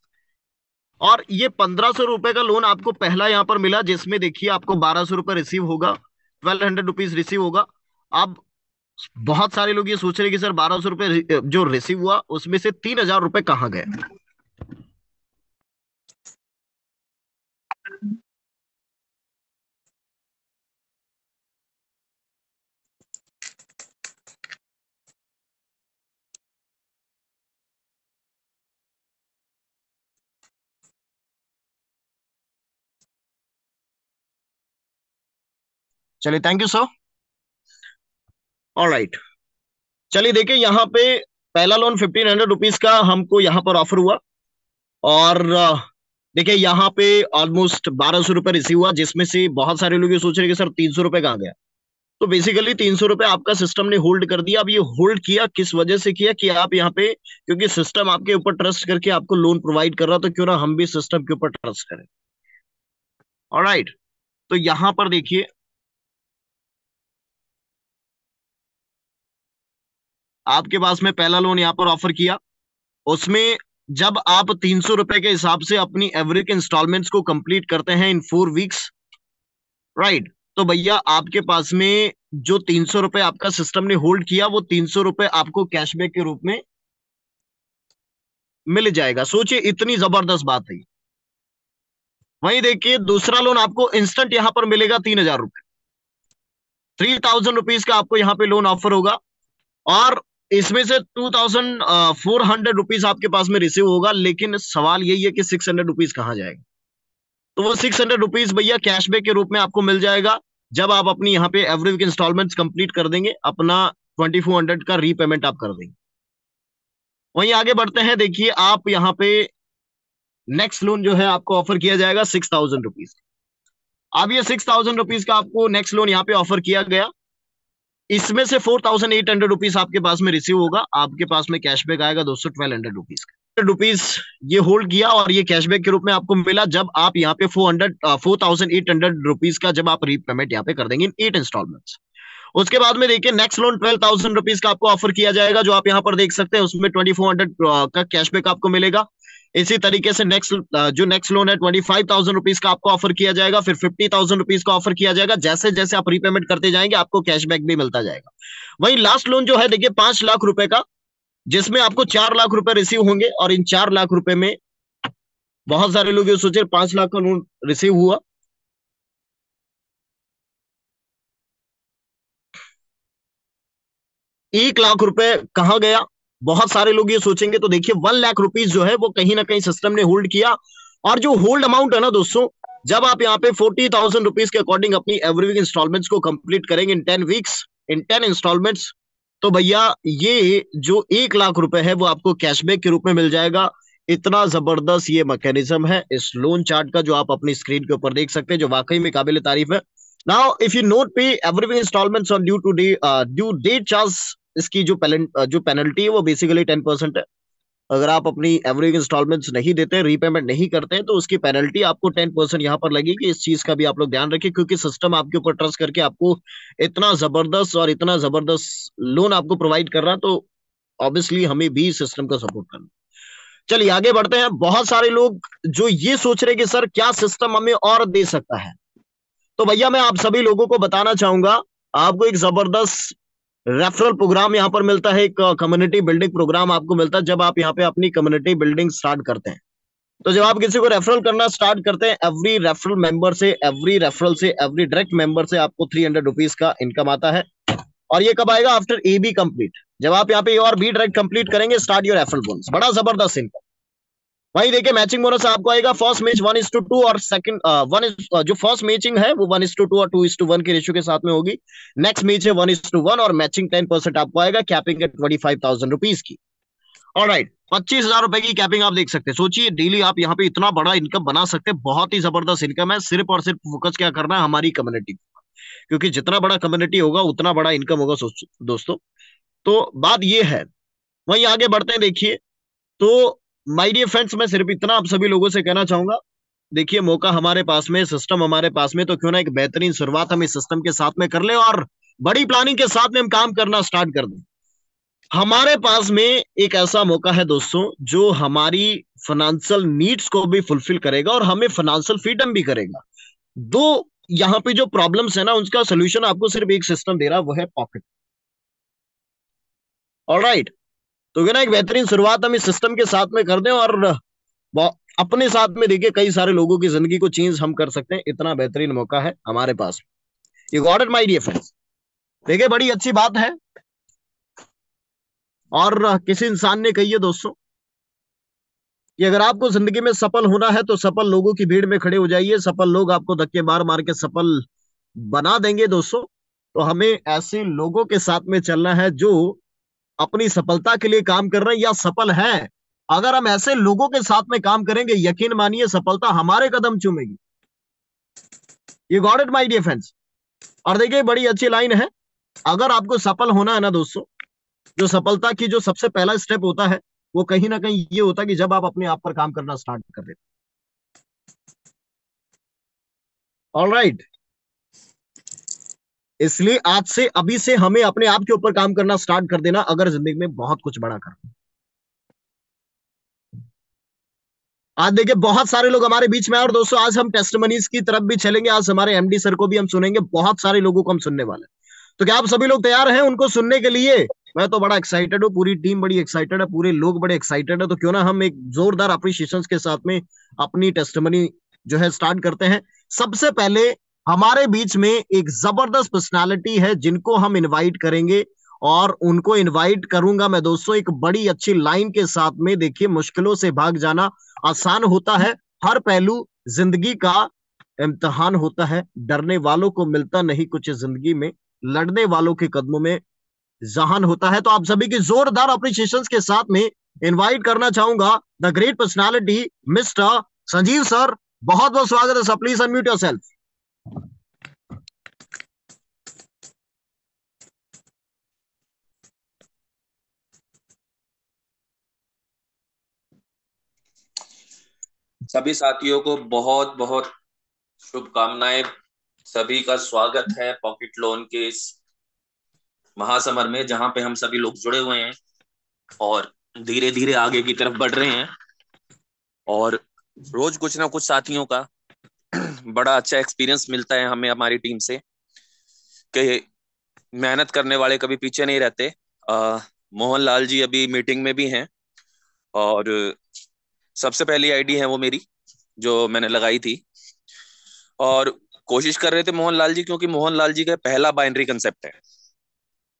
और ये 1500 रुपए का लोन आपको पहला यहाँ पर मिला, जिसमें देखिए आपको 1200 रुपए रिसीव होगा, 1200 रुपीज रिसीव होगा। अब बहुत सारे लोग ये सोच रहे हैं कि सर 1200 रुपए जो रिसीव हुआ, उसमें से 3000 रुपए कहाँ गए। चलिए, थैंक यू सर। ऑलराइट, चलिए देखिए यहाँ पे पहला लोन 1500 रुपीज का हमको यहाँ पर ऑफर हुआ। और देखिए यहाँ पे ऑलमोस्ट 1200 रुपए रिसीव हुआ, जिसमें से बहुत सारे लोग ये सोच रहे हैं कि सर 300 रुपए कहाँ गया। तो बेसिकली 300 रुपए आपका सिस्टम ने होल्ड कर दिया। अब ये होल्ड किया किस वजह से किया, कि आप यहाँ पे, क्योंकि सिस्टम आपके ऊपर ट्रस्ट करके आपको लोन प्रोवाइड कर रहा, तो क्यों ना हम भी सिस्टम के ऊपर ट्रस्ट करें। ऑलराइट, तो यहां पर देखिए, आपके पास में पहला लोन यहाँ पर ऑफर किया, उसमें जब आप 300 रुपए के हिसाब से अपनी एवरेज इंस्टॉलमेंट्स को कंप्लीट करते हैं इन 4 वीक्स, राइट, तो भैया आपके पास में जो 300 रुपए आपका सिस्टम ने होल्ड किया, वो 300 रुपए आपको कैशबैक के रूप में मिल जाएगा। सोचिए, इतनी जबरदस्त बात है। वहीं देखिए, दूसरा लोन आपको इंस्टेंट यहां पर मिलेगा 3000 रुपए, 3000 रुपीज का आपको यहाँ पे लोन ऑफर होगा। और इसमें से 2400 रुपीज आपके पास में रिसीव होगा। लेकिन सवाल यही है कि 600 रुपीज कहाँ जाएगा। तो वो 600 रुपीज भैया कैशबैक के रूप में आपको मिल जाएगा, जब आप अपनी यहाँ पे एवरी इंस्टॉलमेंट्स कंप्लीट कर देंगे, अपना 2400 का रीपेमेंट आप कर देंगे। वहीं आगे बढ़ते हैं, देखिए आप यहाँ पे नेक्स्ट लोन जो है आपको ऑफर किया जाएगा 6000 रुपीज। अब ये 6000 रुपीज का आपको नेक्स्ट लोन यहाँ पे ऑफर किया गया। इसमें से 4800 रुपीज आपके पास में रिसीव होगा, आपके पास में कैशबैक आएगा दोस्तों 1200 रुपीज का। रुपीज ये होल्ड किया और ये कैशबैक के रूप में आपको मिला, जब आप यहाँ पे 4800 रुपीज का जब आप रीपेमेंट यहाँ पे कर देंगे इन 8 इंस्टॉलमेंट्स। उसके बाद में देखिए नेक्स्ट लोन 12,000 रुपीज का आपको ऑफर किया जाएगा, जो आप यहाँ पर देख सकते हैं, उसमें 2400 का कैशबैक आपको मिलेगा। इसी तरीके से नेक्स्ट लोन है 25,000 रुपीज का आपको ऑफर किया जाएगा, फिर 50,000 रुपीज का ऑफर किया जाएगा। जैसे जैसे आप रीपेमेंट करते जाएंगे, आपको कैशबैक भी मिलता जाएगा। वहीं लास्ट लोन जो है देखिए 5 लाख रुपए का, जिसमें आपको 4 लाख रुपए रिसीव होंगे। और इन 4 लाख रुपए में बहुत सारे लोग ये सोचे 5 लाख का लोन रिसीव हुआ, 1 लाख रुपए कहाँ गया, बहुत सारे लोग ये सोचेंगे। तो देखिए 1 लाख रुपीज जो है वो कहीं ना कहीं सिस्टम ने होल्ड किया। और जो होल्ड अमाउंट है ना दोस्तों, जब आप यहाँ पे 40,000 रुपीज के अकॉर्डिंग अपनी एवरी वीक इंस्टॉलमेंट्स को कंप्लीट करेंगे इन 10 वीक्स, इन 10 इंस्टॉलमेंट्स। तो भैया ये जो 1 लाख रुपए है वो आपको कैशबैक के रूप में मिल जाएगा। इतना जबरदस्त ये मैकेनिज्म है इस लोन चार्ट का, जो आप अपनी स्क्रीन के ऊपर देख सकते हैं, जो वाकई में काबिल तारीफ है। Now if you not pay every installments on due date charge, इसकी जो पेनल्टी है वो बेसिकली 10% है। अगर आप अपनी एवरेज इंस्टॉलमेंट्स नहीं देते, रीपेमेंट नहीं करते हैं, तो उसकी पेनल्टी आपको 10% यहाँ पर लगेगी। इस चीज का भी आप लोग ध्यान रखिए, क्योंकि सिस्टम आपके ऊपर ट्रस्ट करके आपको इतना जबरदस्त लोन आपको प्रोवाइड कर रहा है, तो ऑब्वियसली हमें भी सिस्टम का सपोर्ट करना। चलिए आगे बढ़ते हैं। बहुत सारे लोग जो ये सोच रहे हैं कि सर क्या सिस्टम हमें और दे सकता है, तो भैया मैं आप सभी लोगों को बताना चाहूंगा, आपको एक जबरदस्त रेफरल प्रोग्राम यहाँ पर मिलता है। एक कम्युनिटी बिल्डिंग प्रोग्राम आपको मिलता है जब आप यहाँ पे अपनी कम्युनिटी बिल्डिंग स्टार्ट करते हैं। तो जब आप किसी को रेफरल करना स्टार्ट करते हैं, एवरी रेफरल से एवरी डायरेक्ट मेंबर से आपको 300 रुपीज का इनकम आता है। और ये कब आएगा? After a be complete. जब आप यहाँ पे और बी डायरेक्ट कंप्लीट करेंगे, स्टार्ट योर रेफरल बोनस। बड़ा जबरदस्त इनकम। वही देखिए मैचिंग बोनस आपको आएगा फर्स्ट मैच 1:2 और सेकंड जो फर्स्ट मैचिंग है वो 1:2 और 2:1 के रेशियो के साथ में होगी। नेक्स्ट मैच है 1:1 और मैचिंग 10% आपको आएगा, कैपिंग है 25,000 रुपीज की। ऑलराइट, 25,000 रुपए की कैपिंग आप देख सकते हैं। सोचिए डेली आप यहाँ पे इतना बड़ा इनकम बना सकते हैं। बहुत ही जबरदस्त इनकम है। सिर्फ और सिर्फ फोकस क्या करना है? हमारी कम्युनिटी, क्योंकि जितना बड़ा कम्युनिटी होगा उतना बड़ा इनकम होगा दोस्तों। तो बात ये है। वहीं आगे बढ़ते हैं। देखिए तो माय डियर फ्रेंड्स, मैं सिर्फ इतना आप सभी लोगों से कहना चाहूंगा, देखिए मौका हमारे पास में, सिस्टम हमारे पास में, तो क्यों ना एक बेहतरीन शुरुआत हम इस सिस्टम के साथ में कर ले और बड़ी प्लानिंग के साथ में हम काम करना स्टार्ट कर दें। हमारे पास में एक ऐसा मौका है दोस्तों, जो हमारी फाइनेंशियल नीड्स को भी फुलफिल करेगा और हमें फाइनेंशियल फ्रीडम भी करेगा। दो यहाँ पे जो प्रॉब्लम्स है ना, उसका सोल्यूशन आपको सिर्फ एक सिस्टम दे रहा है, वो है पॉकेट। ऑलराइट, तो क्या ना एक बेहतरीन शुरुआत हम इस सिस्टम के साथ में कर दें और अपने साथ में देखिए कई सारे लोगों की जिंदगी को चेंज हम कर सकते हैं। इतना बेहतरीन मौका है हमारे पास। You got it my dear friends. देखिए बड़ी अच्छी बात है। और किसी इंसान ने कही है दोस्तों कि अगर आपको जिंदगी में सफल होना है तो सफल लोगों की भीड़ में खड़े हो जाइए। सफल लोग आपको धक्के मार मार के सफल बना देंगे दोस्तों। तो हमें ऐसे लोगों के साथ में चलना है जो अपनी सफलता के लिए काम कर रहे हैं या सफल हैं। अगर हम ऐसे लोगों के साथ में काम करेंगे, यकीन मानिए सफलता हमारे कदम चूमेगी। ये got it my dear friends. और देखिए बड़ी अच्छी लाइन है, अगर आपको सफल होना है ना दोस्तों, जो सफलता की जो सबसे पहला स्टेप होता है वो कहीं ना कहीं ये होता है कि जब आप अपने आप पर काम करना स्टार्ट कर देते। ऑलराइट, इसलिए आज से अभी से हमें अपने आप के ऊपर काम करना स्टार्ट कर देना, अगर जिंदगी में बहुत कुछ बड़ा करना। आज देखिए बहुत सारे लोग हमारे बीच में हैं और दोस्तों आज हम टेस्टमनीज की तरफ भी चलेंगे। आज हमारे एमडी सर को भी हम सुनेंगे। बहुत सारे लोगों को हम सुनने वाले हैं। तो क्या आप सभी लोग तैयार हैं उनको सुनने के लिए? मैं तो बड़ा एक्साइटेड हूँ, पूरी टीम बड़ी एक्साइटेड है, पूरे लोग बड़े एक्साइटेड है। तो क्यों ना हम एक जोरदार अप्रिशिएशन के साथ में अपनी टेस्टमनी जो है स्टार्ट करते हैं। सबसे पहले हमारे बीच में एक जबरदस्त पर्सनालिटी है जिनको हम इनवाइट करेंगे, और उनको इनवाइट करूंगा मैं दोस्तों एक बड़ी अच्छी लाइन के साथ में। देखिए मुश्किलों से भाग जाना आसान होता है, हर पहलू जिंदगी का इम्तिहान होता है। डरने वालों को मिलता नहीं कुछ जिंदगी में, लड़ने वालों के कदमों में जहान होता है। तो आप सभी की जोरदार अप्रिशिएशन के साथ में इनवाइट करना चाहूंगा the great personality mister Sanjeev sir. बहुत बहुत स्वागत है सर, प्लीज अनम्यूट योरसेल्फ।
सभी साथियों को बहुत बहुत शुभकामनाएं। सभी का स्वागत है पॉकेट लोन के इस महासमर में, जहां पे हम सभी लोग जुड़े हुए हैं और धीरे धीरे आगे की तरफ बढ़ रहे हैं। और रोज कुछ ना कुछ साथियों का बड़ा अच्छा एक्सपीरियंस मिलता है हमें हमारी टीम से कि मेहनत करने वाले कभी पीछे नहीं रहते। मोहन लाल जी अभी मीटिंग में भी हैं और सबसे पहली आईडी है वो मेरी जो मैंने लगाई थी। और कोशिश कर रहे थे मोहन लाल जी, क्योंकि मोहन लाल जी का पहला बाइनरी कंसेप्ट है,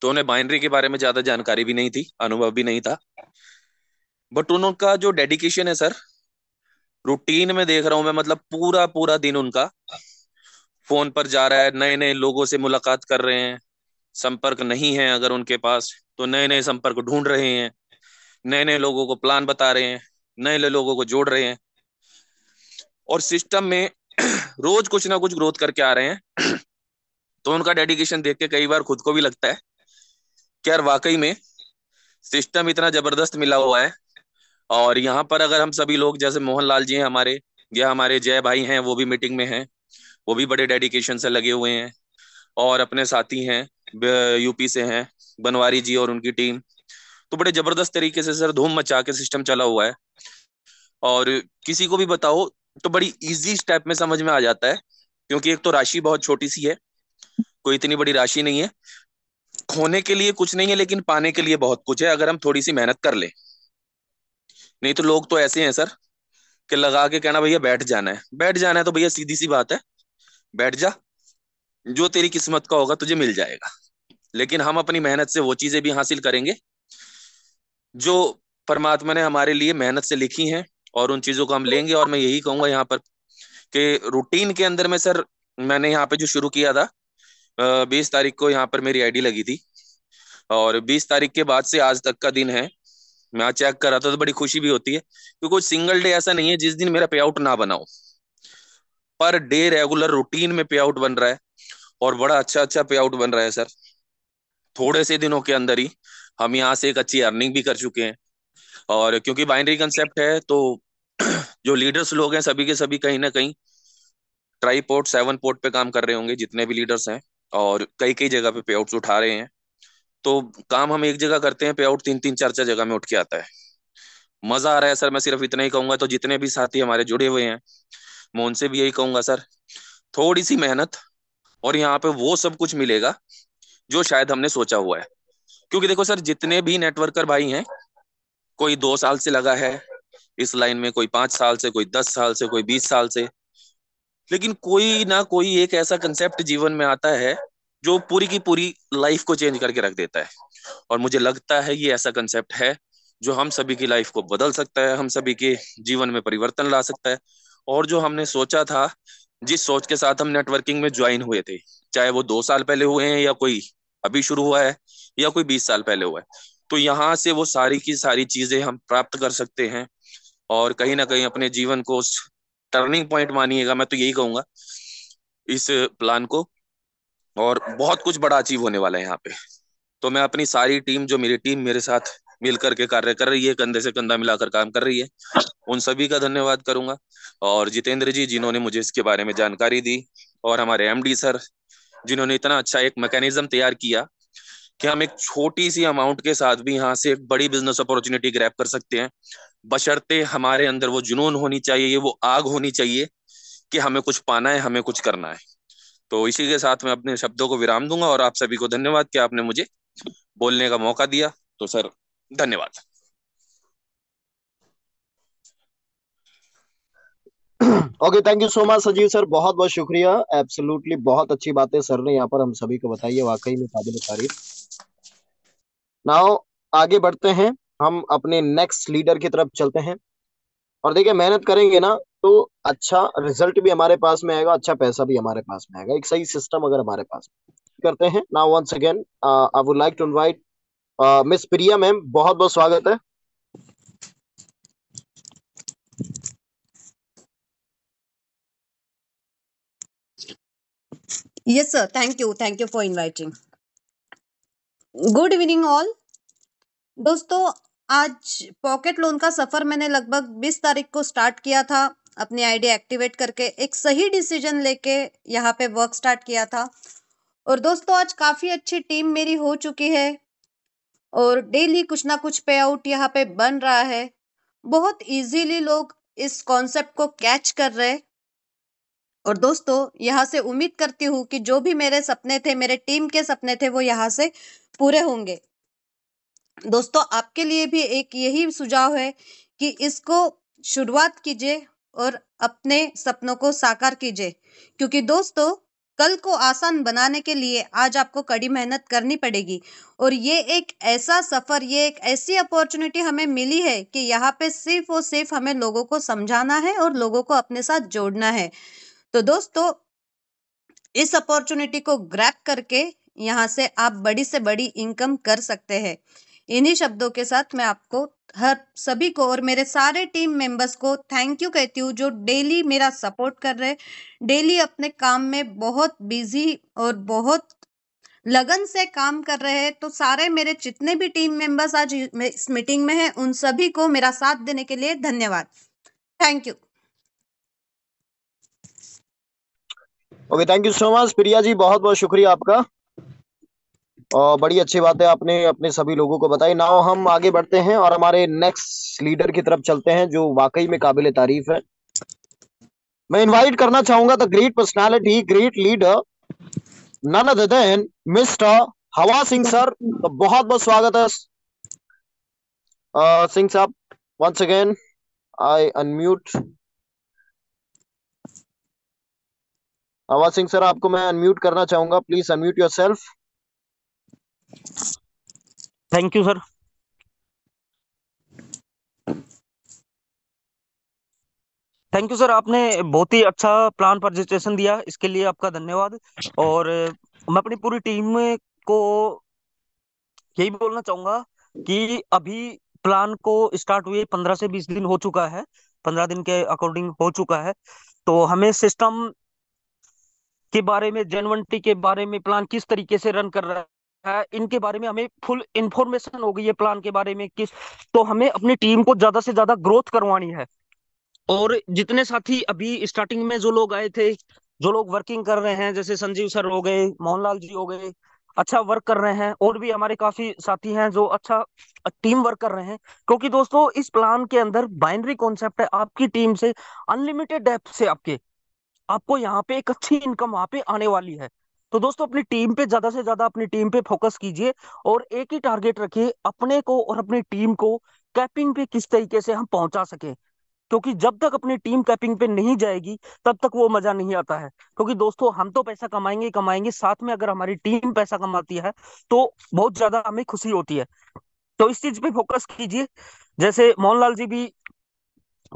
तो उन्हें बाइनरी के बारे में ज्यादा जानकारी भी नहीं थी, अनुभव भी नहीं था। बट उनका जो डेडिकेशन है सर, रूटीन में देख रहा हूं मैं, मतलब पूरा पूरा दिन उनका फोन पर जा रहा है, नए नए लोगों से मुलाकात कर रहे हैं, संपर्क नहीं है अगर उनके पास, तो नए नए संपर्क ढूंढ रहे हैं, नए नए लोगों को प्लान बता रहे हैं, नए नए लोगों को जोड़ रहे हैं, और सिस्टम में रोज कुछ ना कुछ ग्रोथ करके आ रहे हैं। तो उनका डेडिकेशन देख के कई बार खुद को भी लगता है कि यार वाकई में सिस्टम इतना जबरदस्त मिला हुआ है। और यहाँ पर अगर हम सभी लोग, जैसे मोहन लाल जी हैं हमारे, या हमारे जय भाई हैं, वो भी मीटिंग में हैं, वो भी बड़े डेडिकेशन से लगे हुए हैं, और अपने साथी हैं यूपी से हैं, बनवारी जी और उनकी टीम, तो बड़े जबरदस्त तरीके से सर धूम मचा के सिस्टम चला हुआ है। और किसी को भी बताओ तो बड़ी इजी स्टेप में समझ में आ जाता है, क्योंकि एक तो राशि बहुत छोटी सी है, कोई इतनी बड़ी राशि नहीं है, खोने के लिए कुछ नहीं है, लेकिन पाने के लिए बहुत कुछ है अगर हम थोड़ी सी मेहनत कर ले। नहीं तो लोग तो ऐसे हैं सर कि लगा के कहना भैया बैठ जाना है, बैठ जाना है, तो भैया सीधी सी बात है, बैठ जा, जो तेरी किस्मत का होगा तुझे मिल जाएगा। लेकिन हम अपनी मेहनत से वो चीजें भी हासिल करेंगे जो परमात्मा ने हमारे लिए मेहनत से लिखी हैं, और उन चीजों को हम लेंगे। और मैं यही कहूंगा यहाँ पर कि रूटीन के अंदर में सर, मैंने यहाँ पे जो शुरू किया था, 20 तारीख को यहाँ पर मेरी आईडी लगी थी, और 20 तारीख के बाद से आज तक का दिन है, मैं आज चेक कर रहा था तो बड़ी खुशी भी होती है, क्योंकि कोई सिंगल डे ऐसा नहीं है जिस दिन मेरा पे आउट ना बना हो। पर डे रेगुलर रूटीन में पे आउट बन रहा है, और बड़ा अच्छा अच्छा पे आउट बन रहा है सर। थोड़े से दिनों के अंदर ही हम यहाँ से एक अच्छी अर्निंग भी कर चुके हैं। और क्योंकि बाइनरी कंसेप्ट है, तो जो लीडर्स लोग हैं सभी के सभी कहीं ना कहीं ट्राई पोर्ट 7 पोर्ट पे काम कर रहे होंगे, जितने भी लीडर्स हैं, और कई कई जगह पे पे आउट्स उठा रहे हैं। तो काम हम एक जगह करते हैं, पे आउट 3 3 4 4 जगह में उठ के आता है। मजा आ रहा है सर, मैं सिर्फ इतना ही कहूंगा। तो जितने भी साथी हमारे जुड़े हुए हैं, मैं उनसे भी यही कहूंगा सर, थोड़ी सी मेहनत, और यहाँ पे वो सब कुछ मिलेगा जो शायद हमने सोचा हुआ है। क्योंकि देखो सर, जितने भी नेटवर्कर भाई हैं, कोई 2 साल से लगा है इस लाइन में, कोई 5 साल से, कोई 10 साल से, कोई 20 साल से, लेकिन कोई ना कोई एक ऐसा कंसेप्ट जीवन में आता है जो पूरी की पूरी लाइफ को चेंज करके रख देता है। और मुझे लगता है ये ऐसा कंसेप्ट है जो हम सभी की लाइफ को बदल सकता है, हम सभी के जीवन में परिवर्तन ला सकता है। और जो हमने सोचा था, जिस सोच के साथ हम नेटवर्किंग में ज्वाइन हुए थे, चाहे वो 2 साल पहले हुए हैं, या कोई अभी शुरू हुआ है, या कोई 20 साल पहले हुआ है, तो यहाँ से वो सारी की सारी चीजें हम प्राप्त कर सकते हैं। और कहीं ना कहीं अपने जीवन को टर्निंग पॉइंट मानिएगा, मैं तो यही कहूंगा इस प्लान को। और बहुत कुछ बड़ा अचीव होने वाला है यहाँ पे। तो मैं अपनी सारी टीम, जो मेरी टीम मेरे साथ मिल करके कार्य कर रही है, कंधे से कंधा मिलाकर काम कर रही है, उन सभी का धन्यवाद करूंगा। और जितेंद्र जी, जिन्होंने मुझे इसके बारे में जानकारी दी, और हमारे एमडी सर, जिन्होंने इतना अच्छा एक मैकेनिज्म तैयार किया कि हम एक छोटी सी अमाउंट के साथ भी यहाँ से एक बड़ी बिजनेस अपॉर्चुनिटी ग्रैब कर सकते हैं, बशर्ते हमारे अंदर वो जुनून होनी चाहिए, ये वो आग होनी चाहिए कि हमें कुछ पाना है, हमें कुछ करना है। तो इसी के साथ मैं अपने शब्दों को विराम दूंगा, और आप सभी को धन्यवाद कि आपने मुझे बोलने का मौका दिया। तो सर, धन्यवाद।
Okay, thank you so much सजीव सर, बहुत बहुत शुक्रिया। एब्सोल्युटली बहुत अच्छी बातें सर ने यहाँ पर हम सभी को बताई है, वाकई में काबिल तारीफ। नाउ आगे बढ़ते हैं, हम अपने नेक्स्ट लीडर की तरफ चलते हैं। और देखिए, मेहनत करेंगे ना तो अच्छा रिजल्ट भी हमारे पास में आएगा, अच्छा पैसा भी हमारे पास में आएगा, एक सही सिस्टम अगर हमारे पास में। करते हैं now, once again I would like to invite miss Priya ma'am, बहुत बहुत स्वागत है।
Yes, sir. Thank you. Thank you for inviting. Good evening, all. दोस्तों, आज पॉकेट लोन का सफर मैंने लगभग 20 तारीख को स्टार्ट किया था, अपनी आईडी एक्टिवेट करके एक सही डिसीजन लेके यहाँ पे वर्क स्टार्ट किया था। और दोस्तों, आज काफी अच्छी टीम मेरी हो चुकी है, और डेली कुछ ना कुछ पे आउट यहाँ पे बन रहा है। बहुत इजीली लोग इस कॉन्सेप्ट को कैच कर रहे। और दोस्तों, यहाँ से उम्मीद करती हूँ कि जो भी मेरे सपने थे, मेरे टीम के सपने थे, वो यहाँ से पूरे होंगे। दोस्तों, आपके लिए भी एक यही सुझाव है कि इसको शुरुआत कीजिए और अपने सपनों को साकार कीजिए, क्योंकि दोस्तों, कल को आसान बनाने के लिए आज आपको कड़ी मेहनत करनी पड़ेगी। और ये एक ऐसा सफर, ये एक ऐसी अपॉर्चुनिटी हमें मिली है कि यहाँ पे सिर्फ और सिर्फ हमें लोगों को समझाना है और लोगों को अपने साथ जोड़ना है। तो दोस्तों, इस अपॉर्चुनिटी को ग्रैब करके यहाँ से आप बड़ी से बड़ी इनकम कर सकते हैं। इन्हीं शब्दों के साथ मैं आपको हर सभी को और मेरे सारे टीम मेंबर्स को थैंक यू कहती हूँ, जो डेली मेरा सपोर्ट कर रहे हैं, डेली अपने काम में बहुत बिजी और बहुत लगन से काम कर रहे हैं। तो सारे मेरे जितने भी टीम मेंबर्स आज इस मीटिंग में हैं, उन सभी को मेरा साथ देने के लिए धन्यवाद। Thank you.
Okay, thank you so much Priya ji, बहुत बहुत शुक्रिया आपका। और बड़ी अच्छी बात है आपने अपने सभी लोगों को बताई। नाउ हम आगे बढ़ते हैं और हमारे नेक्स्ट लीडर की तरफ चलते हैं, जो वाकई में काबिल तारीफ है। मैं इनवाइट करना चाहूंगा the great personality, great leader, none other than mister Hawa Singh sir. तो बहुत बहुत स्वागत है सिंह साहब। Once again I unmute. Hawa Singh sir, आपको मैं अनम्यूट करना चाहूंगा, please unmute yourself.
Thank you sir. Thank you sir, आपने बहुत ही अच्छा प्लान प्रेजेंटेशन दिया, इसके लिए आपका धन्यवाद। और मैं अपनी पूरी टीम को यही बोलना चाहूंगा कि अभी प्लान को स्टार्ट हुए 15 से 20 दिन हो चुका है, 15 दिन के अकॉर्डिंग हो चुका है। तो हमें सिस्टम के बारे में, जेनवनटी के बारे में, प्लान किस तरीके से रन कर रहा है, इनके बारे में हमें फुल इंफॉर्मेशन हो गई है प्लान के बारे में किस। तो हमें अपनी टीम को ज्यादा से ज्यादा ग्रोथ करवानी है। और जितने साथी अभी स्टार्टिंग में जो लोग आए थे, जो लोग वर्किंग कर रहे हैं, जैसे संजीव सर हो गए, मोहनलाल जी हो गए, अच्छा वर्क कर रहे हैं। और भी हमारे काफी साथी हैं जो अच्छा टीम वर्क कर रहे हैं। क्योंकि दोस्तों इस प्लान के अंदर बाइनरी कॉन्सेप्ट है, आपकी टीम से अनलिमिटेड डेप्थ से आपको यहाँ पे एक अच्छी इनकम वहां पे आने वाली है। तो दोस्तों अपनी टीम पे ज्यादा से ज्यादा अपनी टीम पे फोकस कीजिए और एक ही टारगेट रखिए, अपने को और अपनी टीम को कैपिंग पे किस तरीके से हम पहुंचा सके। क्योंकि जब तक अपनी टीम कैपिंग पे नहीं जाएगी तब तक वो मजा नहीं आता है। क्योंकि दोस्तों हम तो पैसा कमाएंगे ही कमाएंगे, साथ में अगर हमारी टीम पैसा कमाती है तो बहुत ज्यादा हमें खुशी होती है। तो इस चीज पे फोकस कीजिए। जैसे मोहनलाल जी भी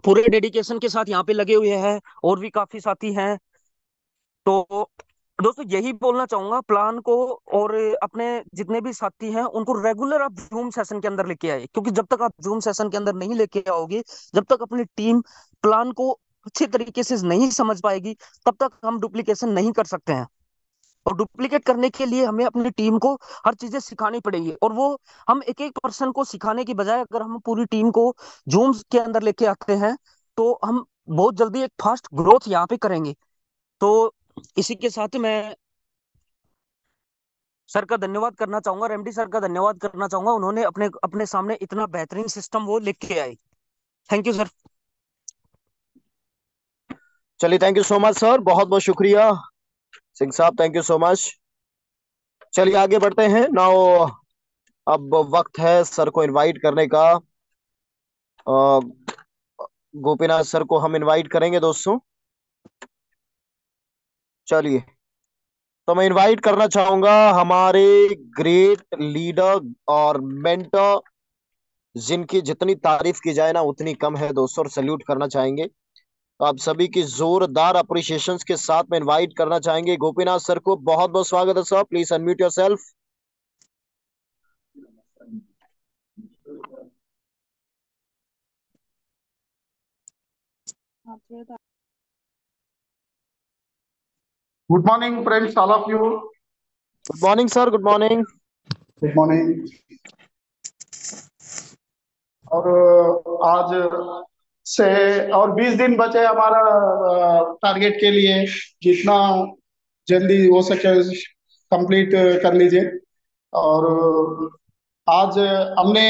पूरे डेडिकेशन के साथ यहाँ पे लगे हुए हैं, और भी काफी साथी हैं। तो दोस्तों यही बोलना चाहूंगा प्लान को, और अपने जितने भी साथी हैं उनको रेगुलर आप जूम सेशन के अंदर लेके आए। क्योंकि जब तक आप जूम सेशन के अंदर नहीं लेके आओगे, जब तक अपनी टीम प्लान को अच्छे तरीके से नहीं समझ पाएगी, तब तक हम डुप्लीकेशन नहीं कर सकते हैं। और डुप्लीकेट करने के लिए हमें अपनी टीम को हर चीजें सिखानी पड़ेगी। और वो हम एक एक पर्सन को सिखाने की बजाय अगर हम पूरी टीम को जूम के अंदर लेके आते हैं तो हम बहुत जल्दी एक फास्ट ग्रोथ यहाँ पे करेंगे। तो इसी के साथ मैं सर का धन्यवाद करना चाहूंगा, रेमडी सर का धन्यवाद करना चाहूंगा। उन्होंने अपने अपने सामने इतना बेहतरीन सिस्टम वो लेके आए। Thank you sir.
चलिए, thank you so much sir, बहुत बहुत शुक्रिया सिंह साहब, थैंक यू सो मच। चलिए आगे बढ़ते हैं। नाउ अब वक्त है सर को इनवाइट करने का। अ, गोपीनाथ सर को हम इनवाइट करेंगे दोस्तों। चलिए, तो मैं इनवाइट करना चाहूंगा हमारे ग्रेट लीडर और मेंटर, जिनकी जितनी तारीफ की जाए ना उतनी कम है दोस्तों, और सल्यूट करना चाहेंगे। तो आप सभी की जोरदार अप्रिशिएशंस के साथ में इनवाइट करना चाहेंगे गोपीनाथ सर को। बहुत बहुत स्वागत है sir, please unmute yourself.
Good morning, friends, all of you.
Good morning sir, good morning.
Good morning. और आज से और 20 दिन बचे हमारा टारगेट के लिए। जितना जल्दी हो सके कंप्लीट कर लीजिए। और आज हमने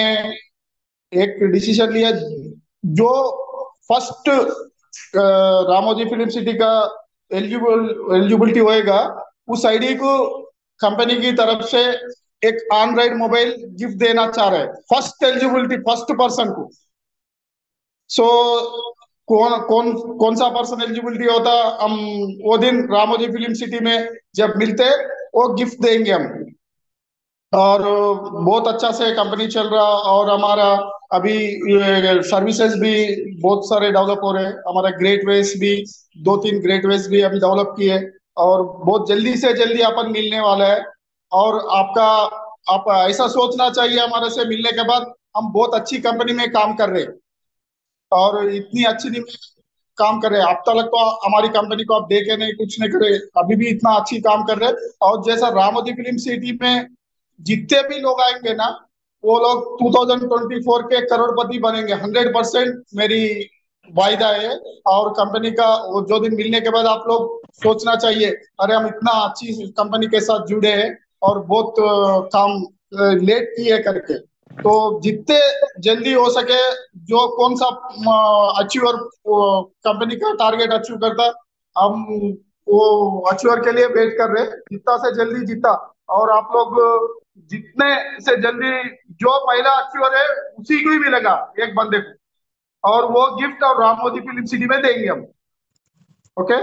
एक डिसीजन लिया, जो फर्स्ट रामोजी फिल्म सिटी का एलिजिबिलिटी होएगा, उस आईडी को कंपनी की तरफ से एक एंड्रॉइड मोबाइल गिफ्ट देना चाह रहे हैं, फर्स्ट एलिजिबिलिटी, फर्स्ट पर्सन को। सो कौन कौन कौन सा पर्सन एलिजिबिलिटी होता, हम वो दिन रामोजी फिल्म सिटी में जब मिलते वो गिफ्ट देंगे हम। और बहुत अच्छा से कंपनी चल रहा, और हमारा अभी सर्विसेज भी बहुत सारे डेवलप हो रहे हैं। हमारा गेटवेज भी 2-3 गेटवेज भी अभी डेवलप किए, और बहुत जल्दी से जल्दी अपन मिलने वाला है। और आप ऐसा सोचना चाहिए हमारे से मिलने के बाद हम बहुत अच्छी कंपनी में काम कर रहे हैं और इतनी अच्छी नहीं काम कर रहे हैं। अब तक तो हमारी कंपनी को आप देखे नहीं, कुछ नहीं करे, अभी भी इतना अच्छी काम कर रहे हैं। और जैसा रामोदी फिल्म सिटी में जितने भी लोग आएंगे ना, वो लोग 2024 के करोड़पति बनेंगे, 100% मेरी वायदा है। और कंपनी का वो जो दिन मिलने के बाद आप लोग सोचना चाहिए, अरे हम इतना अच्छी कंपनी के साथ जुड़े हैं और बहुत काम लेट किए करके। तो जितने जल्दी हो सके, जो कौन सा अचीवर कंपनी का टारगेट अचीव करता, हम वो अचीवर के लिए वेट कर रहे हैं, जितना से जल्दी जितना। और आप लोग जितने से जल्दी, जो पहला अचीवर है उसी को ही मिलेगा एक बंदे को, और वो गिफ्ट और रामोदी फिल्म सिटी में देंगे हम। ओके।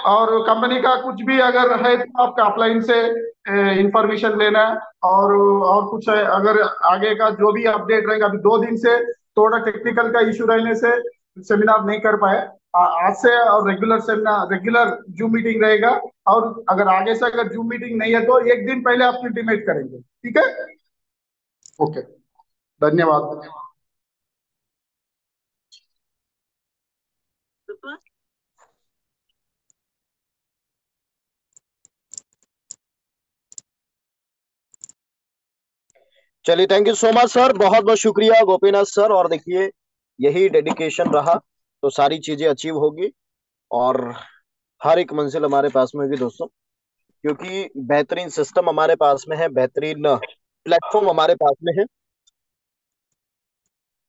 और कंपनी का कुछ भी अगर है तो आपका अपलाइन से इंफॉर्मेशन लेना है। और कुछ है अगर आगे का जो भी अपडेट रहेगा, अभी 2 दिन से थोड़ा टेक्निकल का इशू रहने से सेमिनार नहीं कर पाए। आज से और regular seminar, regular zoom meeting रहेगा। और अगर आगे से अगर जूम मीटिंग नहीं है तो एक दिन पहले आपको इंटीमेट करेंगे, ठीक है? ओके, धन्यवाद।
चलिए, thank you so much sir, बहुत बहुत शुक्रिया गोपीनाथ सर। और देखिए, यही डेडिकेशन रहा तो सारी चीजें अचीव होगी और हर एक मंजिल हमारे पास में होगी दोस्तों, क्योंकि बेहतरीन सिस्टम हमारे पास में है, बेहतरीन प्लेटफॉर्म हमारे पास में है।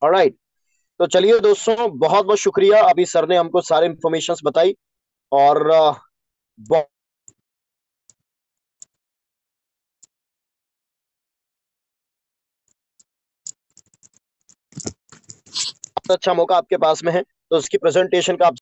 ऑलराइट, तो चलिए दोस्तों, बहुत बहुत शुक्रिया। अभी सर ने हमको सारे इंफॉर्मेशन बताई और बहुत अच्छा मौका आपके पास में है, तो उसकी प्रेजेंटेशन का आप